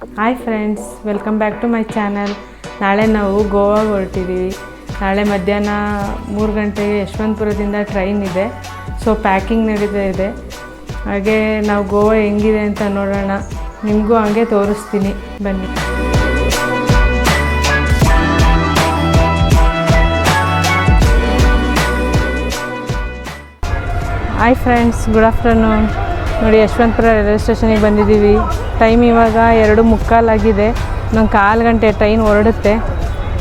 Hi friends, welcome back to my channel. ನಾಳೆ ನಾವು ಗೋವಾಗೆ ಹೊರಟಿದ್ದೀವಿ. ನಾಳೆ ಮಧ್ಯಾಹ್ನ 3 ಗಂಟೆಗೆ ಯಶವಂತಪುರದಿಂದ ಟ್ರೈನ್ ಇದೆ. ಸೊ ಪ್ಯಾಕಿಂಗ್ ನಡೀತಾ ಇದೆ. ಹಾಗೆ ನಾವು ಗೋವಾ ಹೆಂಗಿದೆ ಅಂತ ನೋಡೋಣ. ನಿಮಗೂ ಹಂಗೆ ತೋರಿಸ್ತೀನಿ, ಬನ್ನಿ. Hi friends, good afternoon. ನೋಡಿ, ಯಶವಂತಪುರ ರೈಲ್ವೆ ಸ್ಟೇಷನಿಗೆ ಬಂದಿದ್ದೀವಿ. ಟೈಮ್ ಇವಾಗ 2:45 ಆಗಿದೆ. ಇನ್ನೊಂದು 1/4 ಗಂಟೆ ಟ್ರೈನ್ ಹೊರಡುತ್ತೆ.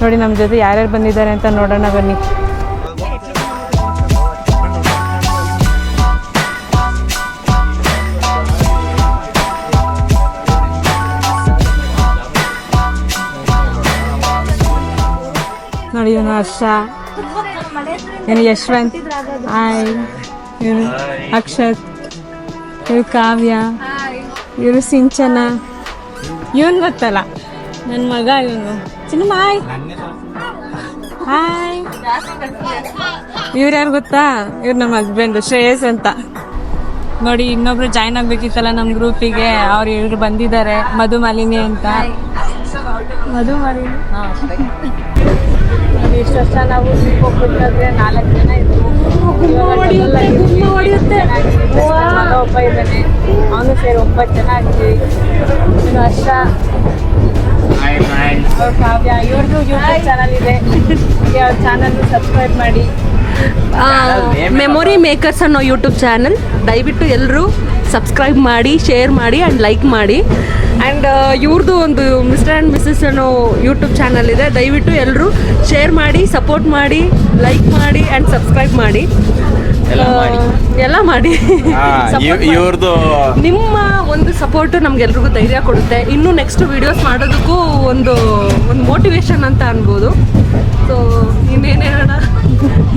ನೋಡಿ ನಮ್ಮ ಜೊತೆ ಯಾರ್ಯಾರು ಬಂದಿದ್ದಾರೆ ಅಂತ ನೋಡೋಣ, ಬನ್ನಿ. ನೋಡಿ, ಇವನು ಹರ್ಷ, ಇವನು ಯಶವಂತ್, ಹಾಯ್, ಇವನು ಅಕ್ಷತ್, ಇವ್ರು ಕಾವ್ಯ, ಇವರು ಸಿಂಚನ, ಇವನು ಗೊತ್ತಲ್ಲ ನನ್ನ ಮಗ, ಇವನು ಚಿನ್ನಮಾಯ್, ಹಾಯ್. ಇವ್ರು ಯಾರು ಗೊತ್ತಾ? ಇವ್ರು ನಮ್ಮ ಹಸ್ಬೆಂಡು ಶ್ರೇಯಸ್ ಅಂತ. ನೋಡಿ, ಇನ್ನೊಬ್ರು ಜಾಯ್ನ್ ಆಗ್ಬೇಕಿತ್ತಲ್ಲ ನಮ್ಮ ಗ್ರೂಪಿಗೆ, ಇವ್ರು ಬಂದಿದ್ದಾರೆ. ಮಧುಮಾಲಿನಿ ಅಂತ. ಮಧುಮಾಲಿನಿ ನೋಡಿ, ಇಷ್ಟು ವರ್ಷ ನಾವು ಟ್ರಿಪ್ ಹೋಗ್ಬೇಕಾದ್ರೆ 4 ಜನ ಇದ್ವು. ಒಬ್ಬ ಇದ್ದಾನೆ, ಅವನು ಸೇರಿ 9 ಜನ ಆಗ್ತೀವಿ. ಇನ್ನು ಹರ್ಷ, ಅವ್ರ ಕಾವ್ಯ, ಇವ್ರದ್ದು ಯೂಟ್ಯೂಬ್ ಚಾನಲ್ ಇದೆ. ಅವ್ರ ಚಾನಲ್ನು ಸಬ್ಸ್ಕ್ರೈಬ್ ಮಾಡಿ. ಮೆಮೊರಿ ಮೇಕರ್ಸ್ ಅನ್ನೋ ಯೂಟ್ಯೂಬ್ ಚಾನಲ್ ದಯವಿಟ್ಟು ಎಲ್ಲರೂ ಸಬ್ಸ್ಕ್ರೈಬ್ ಮಾಡಿ, ಶೇರ್ ಮಾಡಿ ಆ್ಯಂಡ್ ಲೈಕ್ ಮಾಡಿ. ಆ್ಯಂಡ್ ಇವ್ರದ್ದು ಒಂದು ಮಿಸ್ಟರ್ ಆ್ಯಂಡ್ ಮಿಸ್ಸಸ್ ಅನ್ನೋ ಯೂಟ್ಯೂಬ್ ಚಾನಲ್ ಇದೆ. ದಯವಿಟ್ಟು ಎಲ್ಲರೂ ಶೇರ್ ಮಾಡಿ, ಸಪೋರ್ಟ್ ಮಾಡಿ, ಲೈಕ್ ಮಾಡಿ ಆ್ಯಂಡ್ ಸಬ್ಸ್ಕ್ರೈಬ್ ಮಾಡಿ, ಎಲ್ಲ ಮಾಡಿ. ಇವ್ರದ್ದು ನಿಮ್ಮ ಒಂದು ಸಪೋರ್ಟು ನಮ್ಗೆಲ್ರಿಗೂ ಧೈರ್ಯ ಕೊಡುತ್ತೆ. ಇನ್ನೂ ನೆಕ್ಸ್ಟ್ ವೀಡಿಯೋಸ್ ಮಾಡೋದಕ್ಕೂ ಒಂದು ಮೋಟಿವೇಶನ್ ಅಂತ ಅನ್ಬೋದು. ಸೊ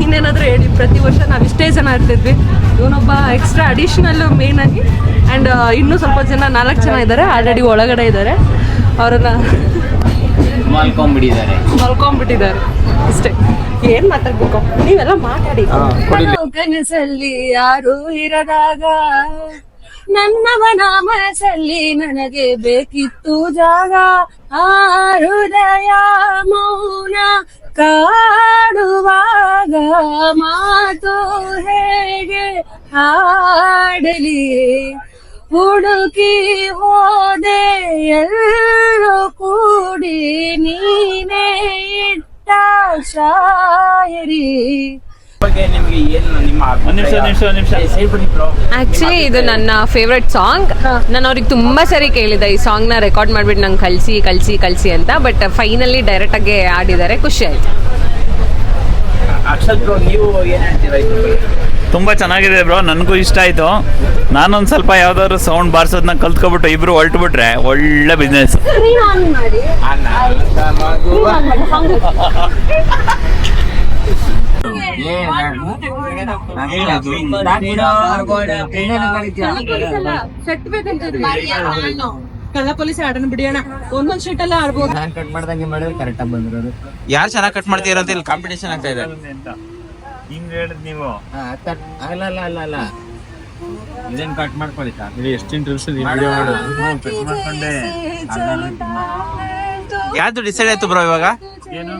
ಇನ್ನೇನಾದರೂ ಹೇಳಿ. ಪ್ರತಿ ವರ್ಷ ನಾವು ಇಷ್ಟೇ ಜನ ಇರ್ತಿದ್ವಿ. ಇವನೊಬ್ಬ ಎಕ್ಸ್ಟ್ರಾ ಅಡಿಷ್ನಲ್ ಮೇನ್ ಆಗಿ. ಆ್ಯಂಡ್ ಇನ್ನೂ ಸ್ವಲ್ಪ ಜನ 4 ಜನ ಇದ್ದಾರೆ, ಆಲ್ರೆಡಿ ಒಳಗಡೆ ಇದ್ದಾರೆ. ಅವರನ್ನ ಮಲ್ಕೊಂಡ್ಬಿಟ್ಟಿದ್ದಾರೆ. ಇಷ್ಟೇ, ಏನ್ ಮಾತಾಡ್ಬೇಕು, ನೀವೆಲ್ಲ ಮಾತಾಡಿ. ಕನಸಲ್ಲಿ ಯಾರು ಇರದಾಗ ನನ್ನವನ ಮನಸ್ಸಲ್ಲಿ ನನಗೆ ಬೇಕಿತ್ತು ಜಾಗ. ಆ ಹೃದಯ ಮೌನ ಕಾಡುವಾಗ ಮಾತು ಹೇಗೆ ಹಾಡಲಿ. ಹುಡುಕಿ ಹೋದೆ ಎಲ್ಲರೂ ಕೂಡಿ, ನೀನೇ ಇಟ್ಟ ಶಾಯರಿ. ಆಕ್ಚುಲಿ ಇದು ನನ್ನ ಫೇವ್ರೆಟ್ ಸಾಂಗ್. ನಾನು ಅವ್ರಿಗೆ ತುಂಬಾ ಸರಿ ಕೇಳಿದೆ ಈ ಸಾಂಗ್ ನ ರೆಕಾರ್ಡ್ ಮಾಡ್ಬಿಟ್ಟು ನಂಗೆ ಕಳ್ಸಿ ಅಂತ. ಬಟ್ ಫೈನಲಿ ಡೈರೆಕ್ಟ್ ಆಗಿ ಆಡಿದ್ದಾರೆ, ಖುಷಿ ಆಯ್ತು. ತುಂಬಾ ಚೆನ್ನಾಗಿದೆ ಬ್ರೋ, ನನಗೂ ಇಷ್ಟ ಆಯ್ತು. ನಾನೊಂದು ಸ್ವಲ್ಪ ಯಾವ್ದಾದ್ರು ಸೌಂಡ್ ಬಾರ್ಸೋದನ್ನ ಕಲ್ತ್ಕೊಬಿಟ್ಟು ಇಬ್ರು ಹೊರಟುಬಿಟ್ರೆ ಒಳ್ಳೆ ಬಿಸ್ನೆಸ್. ಕಳ್ಳ ಪೊಲೀಸ್ ಆಡೋಣ ಬಿಡಿಯೋಣ, ಒಂದೊಂದ್ ಶೀಟ್ ಎಲ್ಲ ಆಡ್ಬೋದು. ಕಟ್ ಮಾಡ್ದಂಗೆ ಮಾಡಿದ್ರೆ ಕರೆಕ್ಟ್ ಆಗಿ ಬಂದಿರೋದು. ಯಾರು ಚೆನ್ನಾಗಿ ಕಟ್ ಮಾಡ್ತೀರ ಅಂತ ಇಲ್ಲಿ ಕಾಂಪಿಟೇಷನ್ ಆಗ್ತಾ ಇದೆ. ಹಿಂಗ್ ಹೇಳಿದ್ ನೀವು ಅಲ್ಲ ಇದನ್ನ ಕಟ್ ಮಾಡ್ಕೊಳ್ಳಿ. ಎಷ್ಟು ಇಂಟ್ರೆಸ್ಟ್ ವಿಡಿಯೋ ಕಟ್ ಮಾಡ್ಕೊಂಡೆ. ಯಾವ್ದು ಡಿಸೈಡ್ ಆಯ್ತು ಬ್ರೋ ಇವಾಗ? ಏನು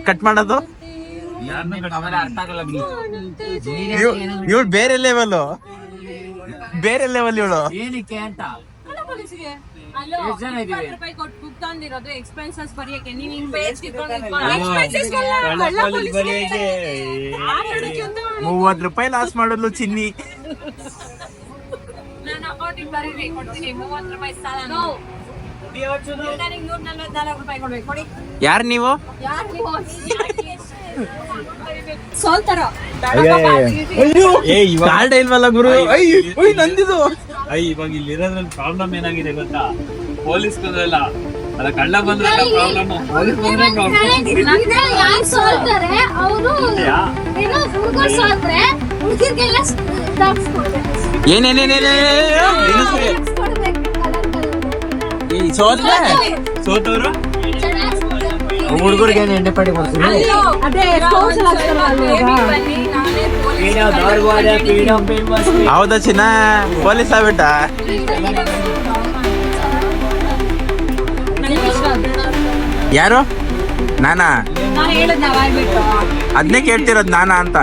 ಕಟ್ ಮಾಡೋದು? ಅರ್ಥ ಆಗಲ್ಲ. ಇವಳು ಬೇರೆ ಲೆವೆಲ್ ಇವಳು. ಏನಕ್ಕೆ ಅಂತ ₹30 ಲಾಸ್ ಮಾಡಲು ಚಿನ್ನಿ. ಯಾರು ನೀವು? ಕಾರ್ಡ್ ಇಲ್ವಲ್ಲ ಗುರು. ನಂದಿದು ಇವಾಗ ಇಲ್ಲಿ ಇರೋದ್ರಲ್ಲಿ ಪ್ರಾಬ್ಲಮ್ ಏನಾಗಿದೆ ಗೊತ್ತಾ? ಪೊಲೀಸ್ ಬಂದ್ರಲ್ಲ, ಅದ ಕಳ್ಳ ಬಂದ್ರೆ ಪ್ರಾಬ್ಲಮ್. ಪೊಲೀಸ್ ಬಂದ್ರೆ ಸೋತವ್ರು ಹುಡುಗರಿಗೆ ಎಣ್ಣೆ ಪಡಿ ಕೊಡ್ತೀನಿ. ಹೌದಾ ಚಿನ್ನ, ಪೊಲೀಸ್ ಆಗ್ಬಿಟ್ಟ. ಯಾರು ನಾನಾ? ಅದನ್ನೇ ಕೇಳ್ತಿರೋದು ನಾನಾ ಅಂತ.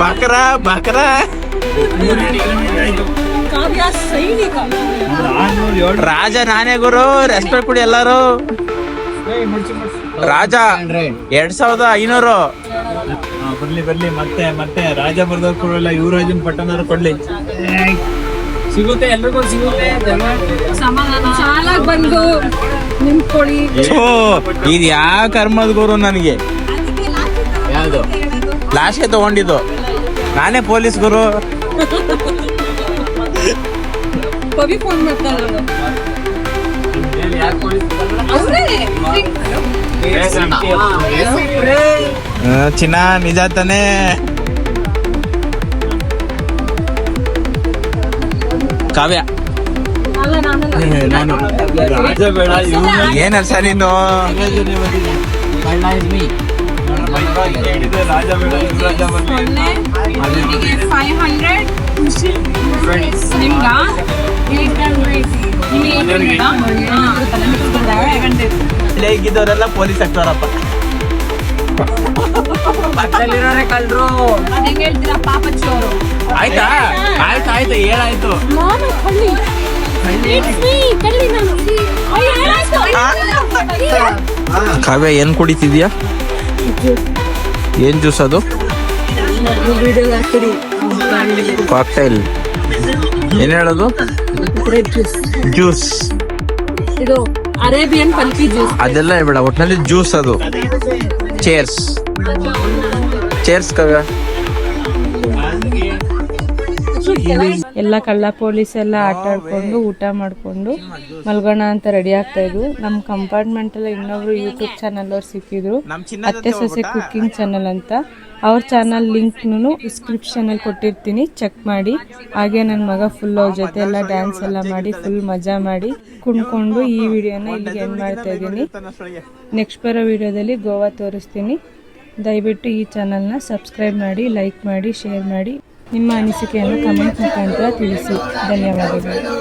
ಬಕರ ಬಕರ ರಾಜ ನಾನೇ ಗುರು, ರೆಸ್ಪೆಕ್ಟ್ ಕೊಡಿ ಎಲ್ಲಾರು. ರಾಜ 2500. ಬರ್ಲಿ ಮತ್ತೆ ಮತ್ತೆ ರಾಜ ಬರ್ದವ್ರು ಕೊಡಲ್ಲ, ಯುವರಾಜನ್ ಪಟ್ಟಣದವ್ರು ಕೊಡ್ಲಿ. ಸಿಗುತ್ತೆ, ಎಲ್ರಿಗೂ ಸಿಗುತ್ತೆ. ಬಂದು ನಿಂತ್ಕೊಳ್ಳಿ. ಇದು ಯಾವ ಕರ್ಮದ ಗುರು ನನಗೆ? ಯಾವ್ದು ಲಾಸ್ಟ್ಗೆ ತಗೊಂಡಿದ್ದು ನಾನೇ ಪೊಲೀಸ್ ಗುರು. ಕವಿ ಫೋನ್ ಮಾಡ್ತಾರೆ. ಚಿನ್ನ ನಿಜ ತಾನೇ? ಕಾವ್ಯ ನಾನು ರಾಜ ಬೇಡ, ಏನಲ್ಲ ಸರ್ ನೀನು? ರಾಜ ಬೇಡ, ಯುವರಾಜ ಬರ್ಲಿ. 500 ಹೇಗಿದ್ದವರೆಲ್ಲ ಪೊಲೀಸ್ ಆಗ್ತಾರಪ್ಪ. ಕಳ್ರು ಹೇಳ್ತೀರಾ ಪಾಪಚ್ಚಿ ಅವರು. ಆಯ್ತಾ ಆಯ್ತು ಹೇಳಾಯ್ತು. ಕಾವ್ಯ ಏನ್ ಕುಡಿತಿದ್ಯಾ? ಏನ್ ಜ್ಯೂಸ್ ಅದು? ಕಾಕ್ಟೈಲ್. ಏನ್ ಹೇಳೋದು? ಜ್ಯೂಸ್. ಇದು ಅರೇಬಿಯನ್ ಪಲ್ಕಿ ಜ್ಯೂಸ್. ಅದೆಲ್ಲ ಬೇಡ, ಒಟ್ಟಿನಲ್ಲಿ ಜ್ಯೂಸ್ ಅದು. ಚೇರ್ಸ್ ಚೇರ್ಸ್ ಕಾವ್ಯ. ಎಲ್ಲ ಕಳ್ಳ ಪೊಲೀಸ್ ಎಲ್ಲ ಆಟ ಆಡ್ಕೊಂಡು ಊಟ ಮಾಡಿಕೊಂಡು ಮಲ್ಗೋಣ ಅಂತ ರೆಡಿ ಆಗ್ತಾ ಇದ್ವು. ನಮ್ಮ ಕಂಪಾರ್ಟ್ಮೆಂಟಲ್ಲಿ ಇನ್ನೊಬ್ರು ಯೂಟ್ಯೂಬ್ ಚಾನಲ್ ಅವ್ರು ಸಿಕ್ಕಿದ್ರು, ಅತ್ತೆ ಸೊಸೆ ಕುಕ್ಕಿಂಗ್ ಚಾನಲ್ ಅಂತ. ಅವ್ರ ಚಾನಲ್ ಲಿಂಕ್ನು ಡಿಸ್ಕ್ರಿಪ್ಷನಲ್ಲಿ ಕೊಟ್ಟಿರ್ತೀನಿ, ಚೆಕ್ ಮಾಡಿ. ಹಾಗೆ ನನ್ನ ಮಗ ಫುಲ್ ಅವ್ರ ಜೊತೆ ಎಲ್ಲ ಡ್ಯಾನ್ಸ್ ಎಲ್ಲ ಮಾಡಿ ಫುಲ್ ಮಜಾ ಮಾಡಿ ಕುಣ್ಕೊಂಡು ಈ ವಿಡಿಯೋನ ಇಲ್ಲಿಗೆ ಎಂಡ್ ಮಾಡ್ತಾ ಇದ್ದೀನಿ. ನೆಕ್ಸ್ಟ್ ಬರೋ ವಿಡಿಯೋದಲ್ಲಿ ಗೋವಾ ತೋರಿಸ್ತೀನಿ. ದಯವಿಟ್ಟು ಈ ಚಾನಲ್ನ ಸಬ್ಸ್ಕ್ರೈಬ್ ಮಾಡಿ, ಲೈಕ್ ಮಾಡಿ, ಶೇರ್ ಮಾಡಿ. ನಿಮ್ಮ ಅನಿಸಿಕೆಯನ್ನು ಕಮೆಂಟ್ ಮುಖಾಂತರ ತಿಳಿಸಿ. ಧನ್ಯವಾದಗಳು.